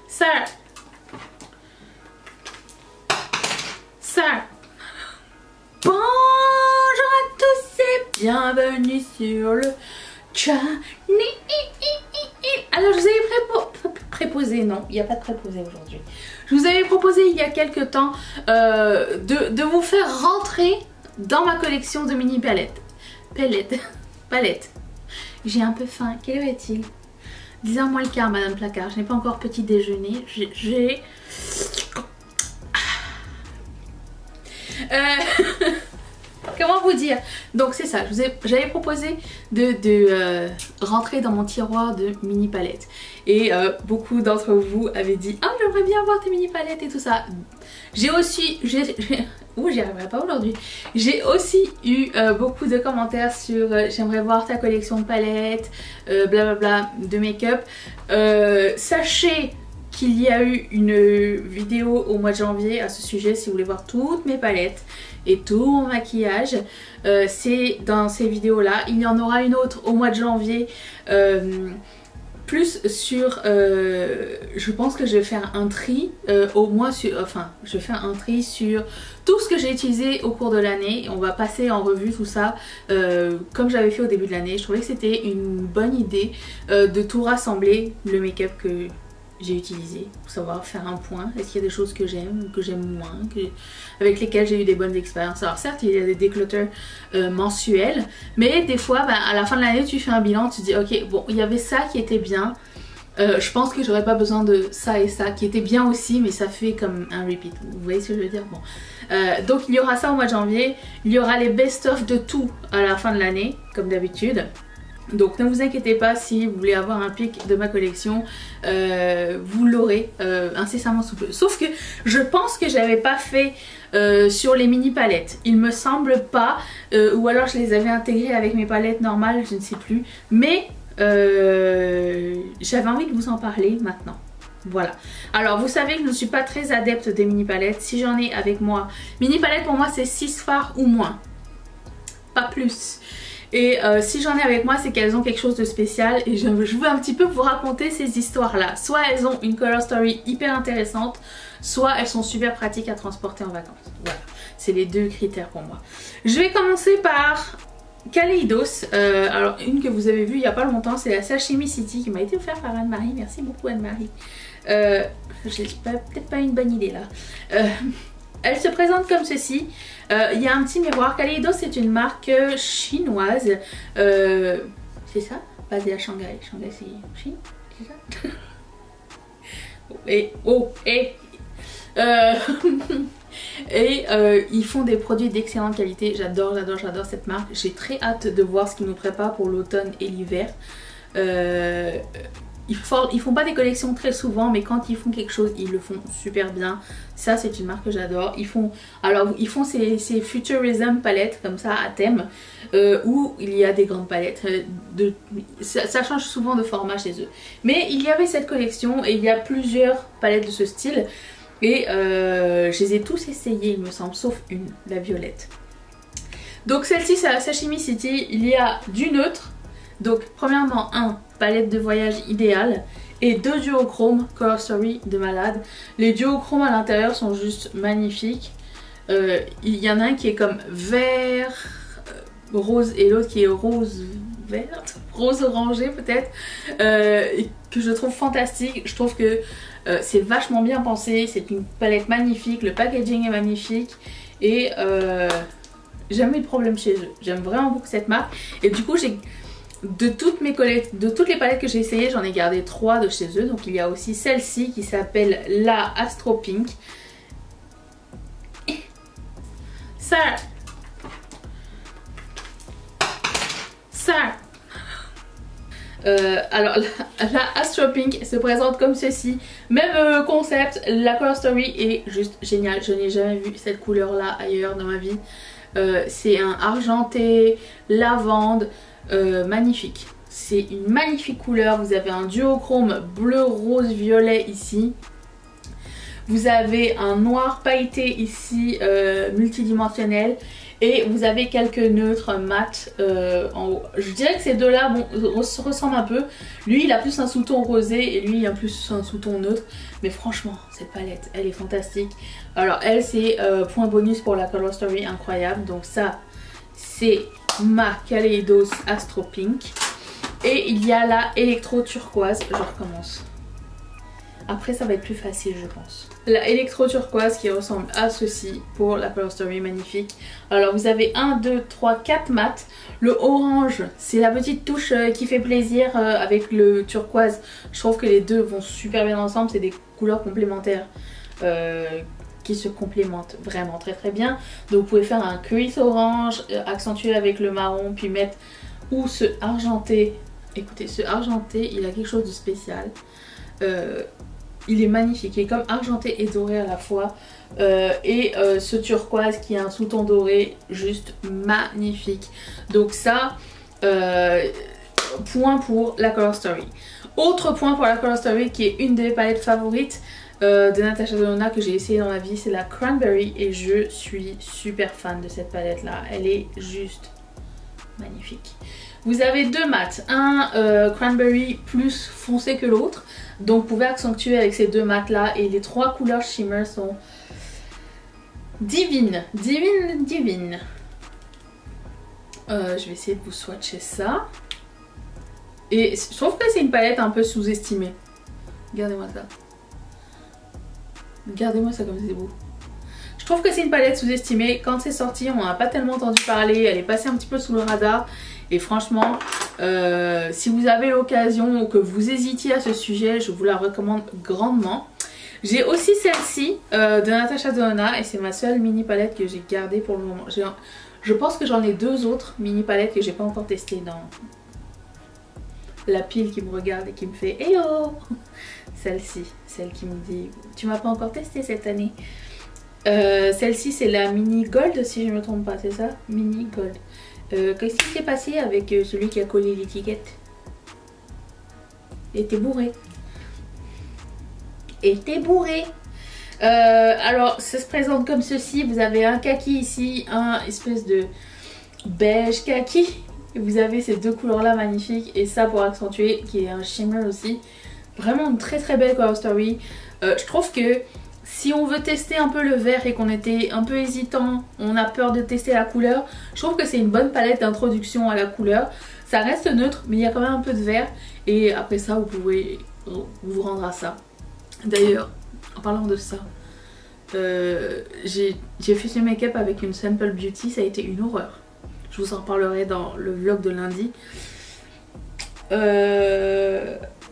Ça. Bonjour à tous et bienvenue sur le channel. Alors je vous avais préposé, non, il n'y a pas de préposé aujourd'hui. Je vous avais proposé il y a quelques temps de vous faire rentrer dans ma collection de mini palettes. Palettes. J'ai un peu faim, quelle heure est-il? 10h moins le quart, Madame Placard. Je n'ai pas encore petit déjeuner. J'ai... Comment vous dire? Donc c'est ça, j'avais proposé de rentrer dans mon tiroir de mini palettes. Et beaucoup d'entre vous avaient dit « Ah, j'aimerais bien avoir tes mini palettes et tout ça ». J'ai aussi... Ouh, j'y arriverai pas aujourd'hui. J'ai aussi eu beaucoup de commentaires sur j'aimerais voir ta collection de palettes, blablabla, de make-up. Sachez qu'il y a eu une vidéo au mois de janvier à ce sujet si vous voulez voir toutes mes palettes et tout mon maquillage. C'est dans ces vidéos là. Il y en aura une autre au mois de janvier. Plus sur, je pense que je vais faire un tri au moins sur, enfin je vais faire un tri sur tout ce que j'ai utilisé au cours de l'année. On va passer en revue tout ça comme j'avais fait au début de l'année. Je trouvais que c'était une bonne idée de tout rassembler, le make-up que j'ai utilisé, pour savoir faire un point. Est-ce qu'il y a des choses que j'aime moins, avec lesquelles j'ai eu des bonnes expériences. Alors certes il y a des déclutters mensuels, mais des fois à la fin de l'année tu fais un bilan, tu te dis ok bon il y avait ça qui était bien, je pense que j'aurais pas besoin de ça et ça qui était bien aussi, mais ça fait comme un repeat, vous voyez ce que je veux dire. Bon, donc il y aura ça au mois de janvier, il y aura les best-of de tout à la fin de l'année comme d'habitude. Donc ne vous inquiétez pas, si vous voulez avoir un pic de ma collection, vous l'aurez incessamment sous peu. Sauf que je pense que j'avais pas fait sur les mini palettes. Il me semble pas, ou alors je les avais intégrées avec mes palettes normales, je ne sais plus. Mais j'avais envie de vous en parler maintenant. Voilà. Alors vous savez que je ne suis pas très adepte des mini palettes. Si j'en ai avec moi, mini palette pour moi c'est 6 fards ou moins. Pas plus. Et si j'en ai avec moi c'est qu'elles ont quelque chose de spécial et je veux un petit peu vous raconter ces histoires là. Soit elles ont une color story hyper intéressante, soit elles sont super pratiques à transporter en vacances. Voilà, c'est les deux critères pour moi. Je vais commencer par Kaleidos. Alors une que vous avez vue il n'y a pas longtemps, c'est la Sashimi City qui m'a été offerte par Anne-Marie. Merci beaucoup Anne-Marie. J'ai peut-être pas une bonne idée là. Elle se présente comme ceci. Il y a un petit miroir. Kaleidos c'est une marque chinoise. C'est ça? Basée à Shanghai. Shanghai c'est Chine? C'est ça? Et ils font des produits d'excellente qualité. J'adore cette marque. J'ai très hâte de voir ce qu'ils nous préparent pour l'automne et l'hiver. Ils font pas des collections très souvent, mais quand ils font quelque chose, ils le font super bien. Ça, c'est une marque que j'adore. Ils font ces Futurism palettes comme ça à thème, où il y a des grandes palettes. Ça change souvent de format chez eux. Mais il y avait cette collection et il y a plusieurs palettes de ce style. Et je les ai tous essayées, il me semble, sauf une, la violette. Donc celle-ci, c'est la Sashimi City. Il y a du neutre. Donc premièrement palette de voyage idéale et 2 duochromes color story de malade. Les duochromes à l'intérieur sont juste magnifiques. Il y en a un qui est comme vert rose et l'autre qui est rose verte, rose orangé peut-être, que je trouve fantastique. Je trouve que c'est vachement bien pensé, c'est une palette magnifique, le packaging est magnifique et jamais eu de problème chez eux. J'aime vraiment beaucoup cette marque et du coup de toutes les palettes que j'ai essayées, j'en ai gardé 3 de chez eux. Donc il y a aussi celle-ci qui s'appelle la Astro Pink. Ça alors la Astro Pink se présente comme ceci. Même concept, la color story est juste géniale. Je n'ai jamais vu cette couleur là ailleurs dans ma vie. C'est un argenté, lavande. Magnifique, c'est une magnifique couleur. Vous avez un duochrome bleu, rose, violet ici. Vous avez un noir pailleté ici multidimensionnel Et vous avez quelques neutres mat en haut. Je dirais que ces deux-là se ressemblent un peu. Lui, il a plus un sous-ton rosé et lui, il a plus un sous-ton neutre. Mais franchement, cette palette, elle est fantastique. Alors, elle, c'est point bonus pour la Color Story incroyable. Donc ça, c'est ma Kaleidos Astro Pink. Et il y a la Electro Turquoise. Je recommence. Après, ça va être plus facile, je pense. La Electro Turquoise qui ressemble à ceci pour la Color Story magnifique. Alors, vous avez 1, 2, 3, 4 mats. Le orange, c'est la petite touche qui fait plaisir avec le turquoise. Je trouve que les deux vont super bien ensemble. C'est des couleurs complémentaires qui se complémentent vraiment très très bien. Donc, vous pouvez faire un crease orange, accentuer avec le marron, puis mettre ou ce argenté. Écoutez, ce argenté, il a quelque chose de spécial. Il est magnifique, il est comme argenté et doré à la fois. Ce turquoise qui a un sous-ton doré, juste magnifique. Donc ça, point pour la Color Story. Autre point pour la Color Story qui est une des palettes favorites de Natasha Denona que j'ai essayé dans ma vie, c'est la Cranberry. Et je suis super fan de cette palette là, elle est juste magnifique. Vous avez deux mats, un Cranberry plus foncé que l'autre. Donc vous pouvez accentuer avec ces deux mats là et les trois couleurs shimmer sont divines, divines, divines. Je vais essayer de vous swatcher ça. Et je trouve que c'est une palette un peu sous-estimée. Regardez-moi ça. Regardez-moi ça comme c'est beau. Je trouve que c'est une palette sous-estimée. Quand c'est sorti, on n'a pas tellement entendu parler. Elle est passée un petit peu sous le radar. Et franchement, si vous avez l'occasion ou que vous hésitiez à ce sujet, je vous la recommande grandement. J'ai aussi celle-ci de Natasha Denona et c'est ma seule mini palette que j'ai gardée pour le moment. Je pense que j'en ai deux autres mini palettes que j'ai pas encore testées dans la pile qui me regarde et qui me fait hey oh. Celle-ci, celle qui me dit tu m'as pas encore testé cette année. Celle-ci c'est la mini gold si je me trompe pas, c'est ça? Mini gold. Qu'est-ce qui s'est passé avec celui qui a collé l'étiquette? Il était bourré. Il était bourré. Alors ça se présente comme ceci. Vous avez un kaki ici, un espèce de beige kaki. Et vous avez ces deux couleurs là magnifiques. Et ça pour accentuer qui est un shimmer aussi. Vraiment une très très belle Color Story. Je trouve que si on veut tester un peu le vert et qu'on était un peu hésitant, on a peur de tester la couleur, je trouve que c'est une bonne palette d'introduction à la couleur. Ça reste neutre mais il y a quand même un peu de vert et après ça vous pouvez vous rendre à ça. D'ailleurs, en parlant de ça, j'ai fait ce make-up avec une Simple Beauty, ça a été une horreur. Je vous en parlerai dans le vlog de lundi.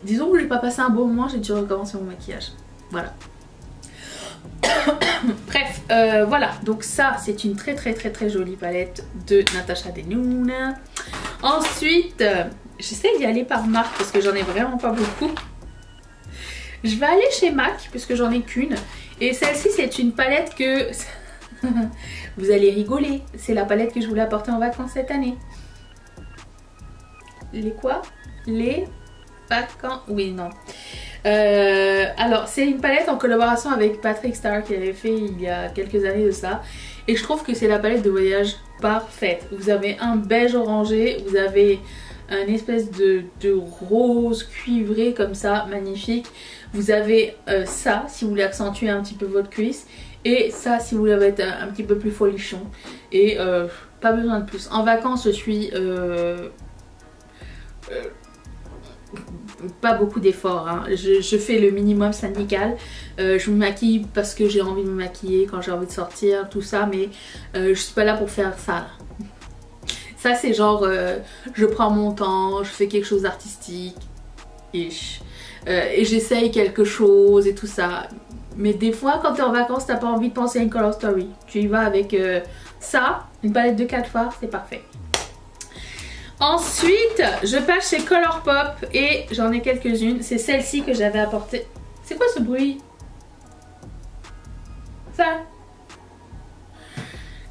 Disons que j'ai pas passé un bon moment, j'ai dû recommencer mon maquillage. Voilà. Bref, voilà, donc ça c'est une très très très très jolie palette de Natasha Denona. Ensuite, j'essaie d'y aller par marque parce que j'en ai vraiment pas beaucoup. Je vais aller chez MAC puisque j'en ai qu'une. Et celle-ci c'est une palette que vous allez rigoler. C'est la palette que je voulais apporter en vacances cette année. Les quoi? Les vacances? Oui, non. Alors c'est une palette en collaboration avec Patrick Star qui avait fait il y a quelques années de ça. Et je trouve que c'est la palette de voyage parfaite. Vous avez un beige orangé, vous avez un espèce de rose cuivré comme ça, magnifique. Vous avez ça si vous voulez accentuer un petit peu votre cuisse. Et ça si vous voulez être un petit peu plus folichon. Et pas besoin de plus. En vacances je suis... pas beaucoup d'efforts, hein. Je fais le minimum syndical. Je me maquille parce que j'ai envie de me maquiller, quand j'ai envie de sortir, tout ça, mais je suis pas là pour faire ça. Ça c'est genre je prends mon temps, je fais quelque chose d'artistique et j'essaye quelque chose et tout ça. Mais des fois quand t'es en vacances t'as pas envie de penser à une Color Story. Tu y vas avec ça, une palette de 4 fards, c'est parfait. Ensuite, je passe chez Colourpop et j'en ai quelques-unes. C'est celle-ci que j'avais apportée. C'est quoi ce bruit? Ça.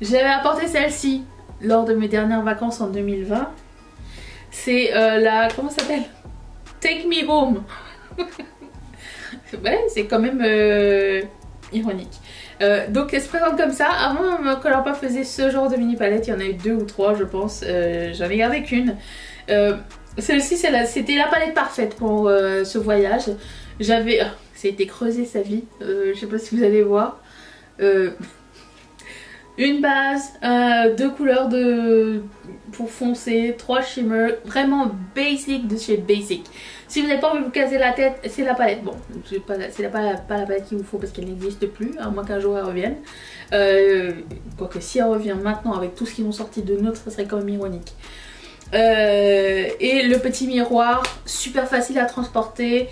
J'avais apporté celle-ci lors de mes dernières vacances en 2020. C'est la... comment ça s'appelle? Take Me Home. Ouais, c'est quand même ironique. Donc elle se présente comme ça. Avant Colourpop faisait ce genre de mini palette, il y en a eu 2 ou 3 je pense, j'en ai gardé qu'une. Celle-ci c'était la palette parfaite pour ce voyage. J'avais... ça a été creusé sa vie, je sais pas si vous allez voir. Une base, 2 couleurs pour foncer, 3 shimmers, vraiment basic de chez Basic. Si vous n'avez pas envie de vous casser la tête, c'est la palette. Bon, c'est pas la palette qu'il vous faut parce qu'elle n'existe plus, à moins qu'un jour elle revienne. Quoique si elle revient maintenant avec tout ce qu'ils ont sorti de neutre, ça serait quand même ironique. Et le petit miroir, super facile à transporter,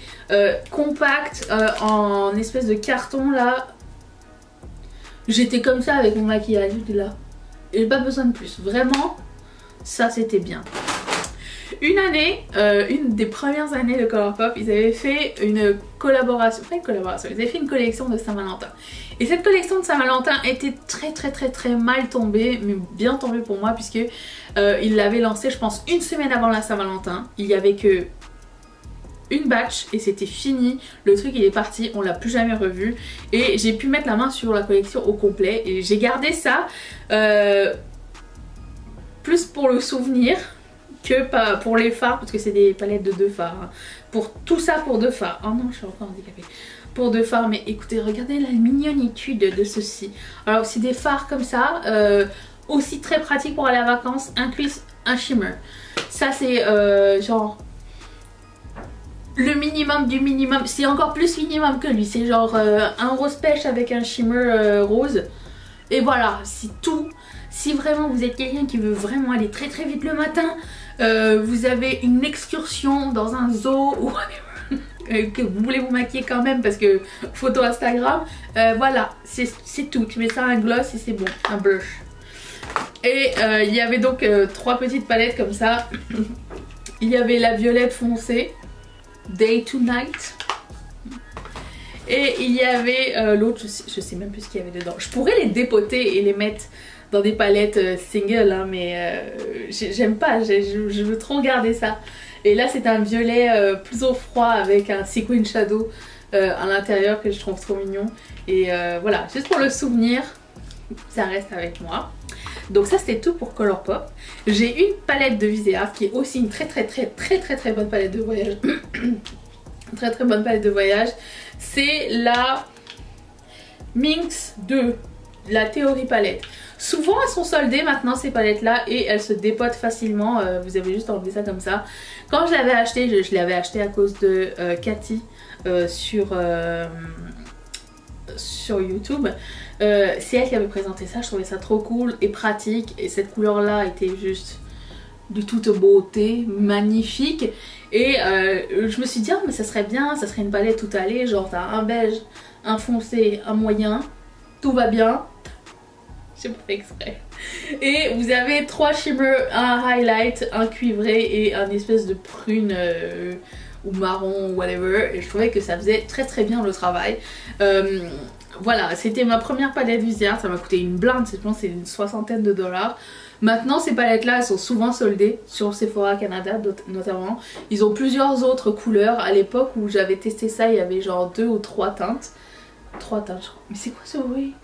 compact, en espèce de carton là. J'étais comme ça avec mon maquillage, j'étais là. J'ai pas besoin de plus. Vraiment, ça c'était bien. Une année, une des premières années de Colourpop, ils avaient fait une collaboration, pas une collaboration, ils avaient fait une collection de Saint-Valentin. Et cette collection de Saint-Valentin était très mal tombée, mais bien tombée pour moi puisque ils l'avaient lancée je pense une semaine avant la Saint-Valentin. Il y avait que une batch et c'était fini, le truc il est parti, on l'a plus jamais revu et j'ai pu mettre la main sur la collection au complet et j'ai gardé ça plus pour le souvenir que pas pour les fards parce que c'est des palettes de 2 fards, hein. Pour tout ça pour 2 fards, oh non je suis encore handicapée, pour 2 fards, mais écoutez regardez la mignonitude de ceci. Alors c'est des fards comme ça, aussi très pratique pour aller en vacances, inclus un shimmer. Ça c'est genre le minimum du minimum, c'est encore plus minimum que lui, c'est genre un rose pêche avec un shimmer rose. Et voilà, c'est tout. Si vraiment vous êtes quelqu'un qui veut vraiment aller très vite le matin, vous avez une excursion dans un zoo ou que vous voulez vous maquiller quand même parce que photo Instagram, voilà, c'est tout. Tu mets ça un gloss et c'est bon, un blush. Et il y avait donc 3 petites palettes comme ça. Il y avait la violette foncée, Day to Night. Et il y avait l'autre, je sais même plus ce qu'il y avait dedans. Je pourrais les dépoter et les mettre dans des palettes single, hein, mais j'aime pas, je veux trop garder ça. Et là c'est un violet plutôt froid avec un sequin shadow à l'intérieur que je trouve trop mignon. Et voilà, juste pour le souvenir, ça reste avec moi. Donc ça c'était tout pour Colourpop. J'ai une palette de Viseart qui est aussi une très bonne palette de voyage. très bonne palette de voyage. C'est la Minx 2, la Théorie palette. Souvent elles sont soldées maintenant ces palettes là et elles se dépotent facilement, vous avez juste enlevé ça comme ça. Quand je l'avais acheté, je l'avais acheté à cause de Cathy sur YouTube. C'est elle qui avait présenté ça, je trouvais ça trop cool et pratique et cette couleur là était juste de toute beauté, magnifique. Et je me suis dit, oh, mais ça serait bien, ça serait une palette tout allée, genre t'as un beige, un foncé, un moyen, tout va bien. J'ai pas fait exprès. Et vous avez 3 shimmers, un highlight, un cuivré et un espèce de prune ou marron ou whatever. Et je trouvais que ça faisait très bien le travail. Voilà, c'était ma première palette Viseart, ça m'a coûté une blinde, je pense que c'est une soixantaine de dollars. Maintenant ces palettes là elles sont souvent soldées sur Sephora Canada notamment. Ils ont plusieurs autres couleurs. À l'époque où j'avais testé ça il y avait genre 2 ou 3 teintes. 3 teintes je crois. Mais c'est quoi ce bruit?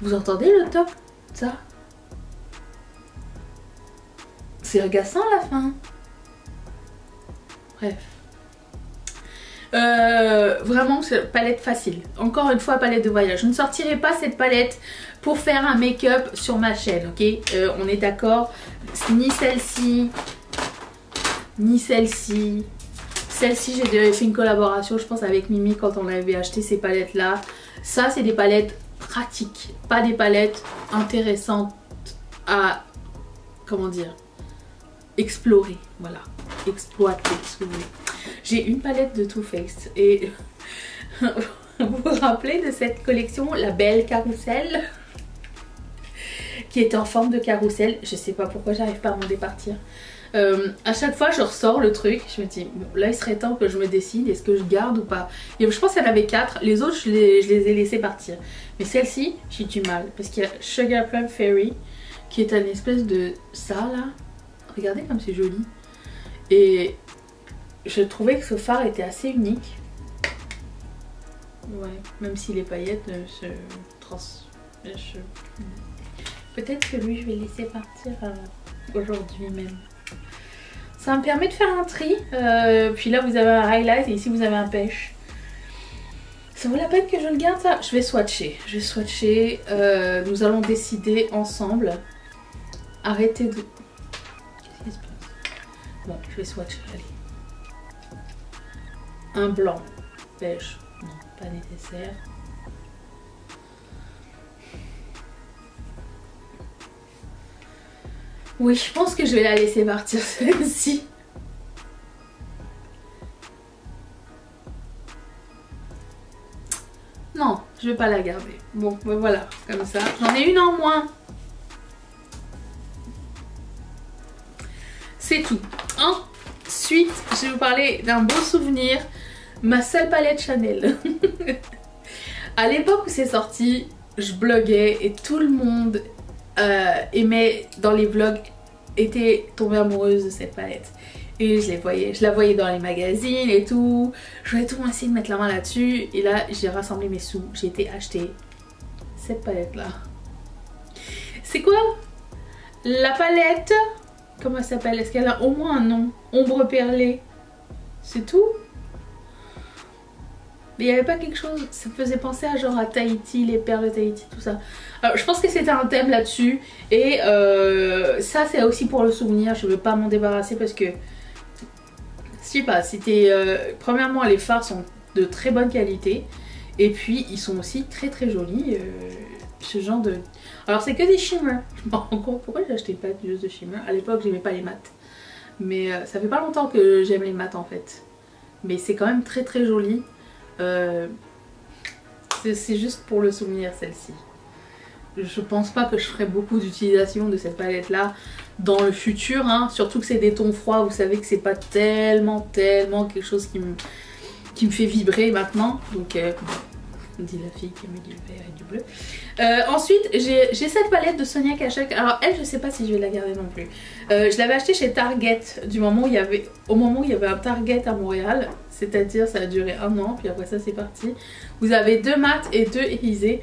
Vous entendez le top? Ça? C'est agaçant à la fin. Bref. Vraiment c'est palette facile. Encore une fois palette de voyage. Je ne sortirai pas cette palette pour faire un make-up sur ma chaîne, ok, on est d'accord. Ni celle-ci, ni celle-ci. Celle-ci j'ai déjà fait une collaboration je pense avec Mimi quand on avait acheté ces palettes là. Ça c'est des palettes pratiques, pas des palettes intéressantes à, comment dire, explorer, voilà, exploiter ce que vous voulez. J'ai une palette de Too Faced et vous vous rappelez de cette collection, la belle carrousel, qui était en forme de carrousel. Je sais pas pourquoi j'arrive pas à m'en départir. À chaque fois je ressors le truc, je me dis bon, là il serait temps que je me décide, est-ce que je garde ou pas. Et je pense qu'il y en avait 4, les autres je les ai laissés partir. Mais celle-ci j'ai du mal parce qu'il y a Sugar Plum Fairy qui est un espèce de ça là. Regardez comme c'est joli. Et je trouvais que ce fard était assez unique. Ouais, même si les paillettes se trans... Peut-être que lui je vais laisser partir aujourd'hui même. Ça me permet de faire un tri. Puis là vous avez un highlight et ici vous avez un pêche. Ça vaut la peine que je le garde ça? Je vais swatcher. Je vais swatcher. Nous allons décider ensemble. Arrêtez de... Qu'est-ce qui se passe? Bon, je vais swatcher. Allez. Un blanc. Pêche. Non, pas nécessaire. Oui, je pense que je vais la laisser partir celle-ci. Non, je vais pas la garder. Bon, ben voilà, comme ça. J'en ai une en moins. C'est tout. Ensuite, je vais vous parler d'un beau souvenir. Ma seule palette Chanel. À l'époque où c'est sorti, je bloguais et tout le monde aimait dans les vlogs, était tombée amoureuse de cette palette. Et je la voyais dans les magazines et tout. Je voulais tout essayer de mettre la main là-dessus. Et là, j'ai rassemblé mes sous. J'ai été acheter cette palette-là. C'est quoi? La palette, comment elle s'appelle? Est-ce qu'elle a au moins un nom? Ombre perlée. C'est tout? Mais il n'y avait pas quelque chose, ça me faisait penser à genre à Tahiti, les perles de Tahiti, tout ça. Alors je pense que c'était un thème là-dessus. Et ça c'est aussi pour le souvenir, je ne veux pas m'en débarrasser parce que... Je sais pas, c'était... premièrement les fards sont de très bonne qualité. Et puis ils sont aussi très très jolis. Ce genre de... Alors c'est que des shimmers. Je me rends compte pourquoi j'achetais pas juste de shimmer. À l'époque j'aimais pas les mats. Mais ça fait pas longtemps que j'aime les mats en fait. Mais c'est quand même très très joli. C'est juste pour le souvenir celle-ci. Je pense pas que je ferai beaucoup d'utilisation de cette palette là dans le futur, hein. Surtout que c'est des tons froids, vous savez que c'est pas tellement quelque chose qui me fait vibrer maintenant. Donc dit la fille qui met du vert et du bleu. Ensuite j'ai cette palette de Sonia Kashuk. Alors elle je sais pas si je vais la garder non plus. Je l'avais achetée chez Target au moment où il y avait un Target à Montréal. C'est-à-dire ça a duré 1 an puis après ça c'est parti. Vous avez 2 mat et 2 irisés.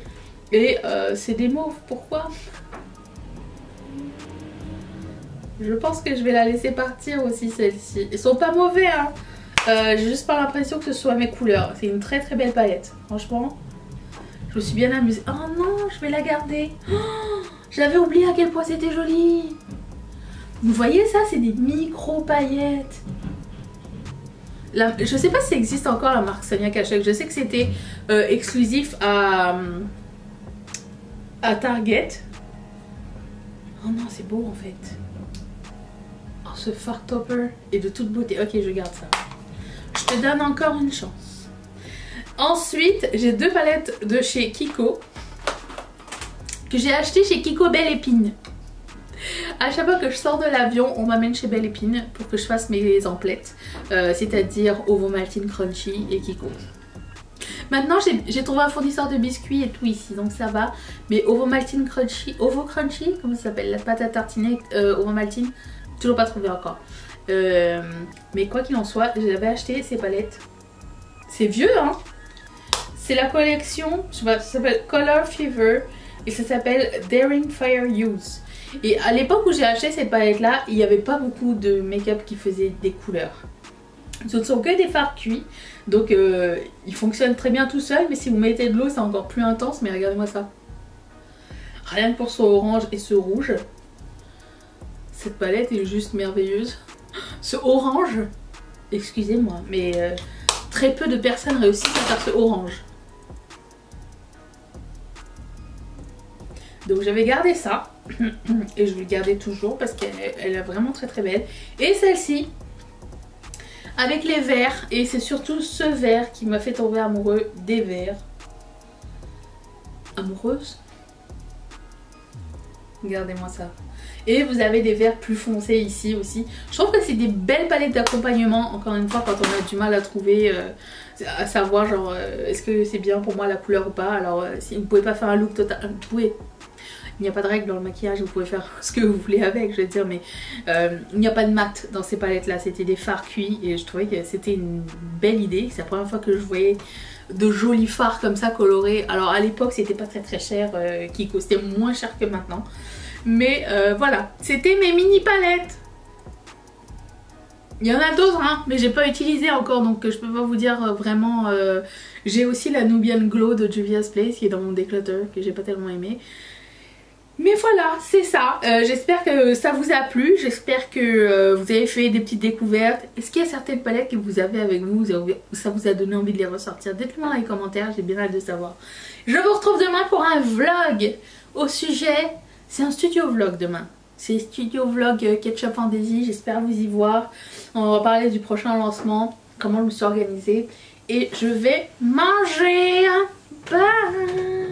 Et c'est des mauves, pourquoi? Je pense que je vais la laisser partir aussi celle-ci. Ils sont pas mauvais hein. J'ai juste pas l'impression que ce soit mes couleurs. C'est une très très belle palette. Franchement, je me suis bien amusée. Oh non, je vais la garder. Oh, j'avais oublié à quel point c'était joli. Vous voyez ça, c'est des micro paillettes. Je sais pas si ça existe encore la marque Sonia Kashuk. Je sais que c'était exclusif à Target. Oh non, c'est beau en fait. Oh, ce fard topper est de toute beauté. Ok, je garde ça. Je te donne encore une chance. Ensuite, j'ai 2 palettes de chez Kiko que j'ai acheté chez Kiko Belle Épine. À chaque fois que je sors de l'avion, on m'amène chez Belle Épine pour que je fasse mes emplettes, c'est-à-dire Ovomaltine Crunchy et Kiko. Maintenant j'ai trouvé un fournisseur de biscuits et tout ici, donc ça va. Mais Ovomaltine Crunchy, Ovo Crunchy, comment ça s'appelle? La pâte à tartiner Ovomaltine, toujours pas trouvé encore. Mais quoi qu'il en soit, j'avais acheté ces palettes. C'est vieux hein. C'est la collection, je sais pas, ça s'appelle Color Fever et ça s'appelle Daring Fire Use. Et à l'époque où j'ai acheté cette palette là, il n'y avait pas beaucoup de make-up qui faisait des couleurs. Ce ne sont que des fards cuits, donc ils fonctionnent très bien tout seuls, mais si vous mettez de l'eau c'est encore plus intense. Mais regardez-moi ça. Rien que pour ce orange et ce rouge, cette palette est juste merveilleuse. Ce orange, excusez-moi, mais très peu de personnes réussissent à faire ce orange. Donc j'avais gardé ça et je vais le garder toujours parce qu'elle est vraiment très très belle. Et celle-ci avec les verts, et c'est surtout ce vert qui m'a fait tomber amoureux des verts. Amoureuse? Regardez-moi ça. Et vous avez des verts plus foncés ici aussi. Je trouve que c'est des belles palettes d'accompagnement. Encore une fois, quand on a du mal à trouver, à savoir genre est-ce que c'est bien pour moi la couleur ou pas. Alors si vous pouvez pas faire un look total, vous pouvez. Il n'y a pas de règle dans le maquillage, vous pouvez faire ce que vous voulez avec, je veux dire, mais il n'y a pas de mat dans ces palettes là, c'était des fards cuits et je trouvais que c'était une belle idée. C'est la première fois que je voyais de jolis fards comme ça colorés. Alors à l'époque c'était pas très cher, qui costaient moins cher que maintenant. Mais voilà, c'était mes mini palettes. Il y en a d'autres hein, mais j'ai pas utilisé encore donc je peux pas vous dire vraiment. J'ai aussi la Nubian Glow de Juvia's Place qui est dans mon declutter que j'ai pas tellement aimé. Mais voilà, c'est ça. J'espère que ça vous a plu. J'espère que vous avez fait des petites découvertes. Est-ce qu'il y a certaines palettes que vous avez avec vous, ça vous a donné envie de les ressortir? Dites-le dans les commentaires, j'ai bien hâte de savoir. Je vous retrouve demain pour un vlog au sujet... C'est un studio vlog demain. C'est studio vlog Ketchup Fantasy. J'espère vous y voir. On va parler du prochain lancement, comment je me suis organisée. Et je vais manger. Bye!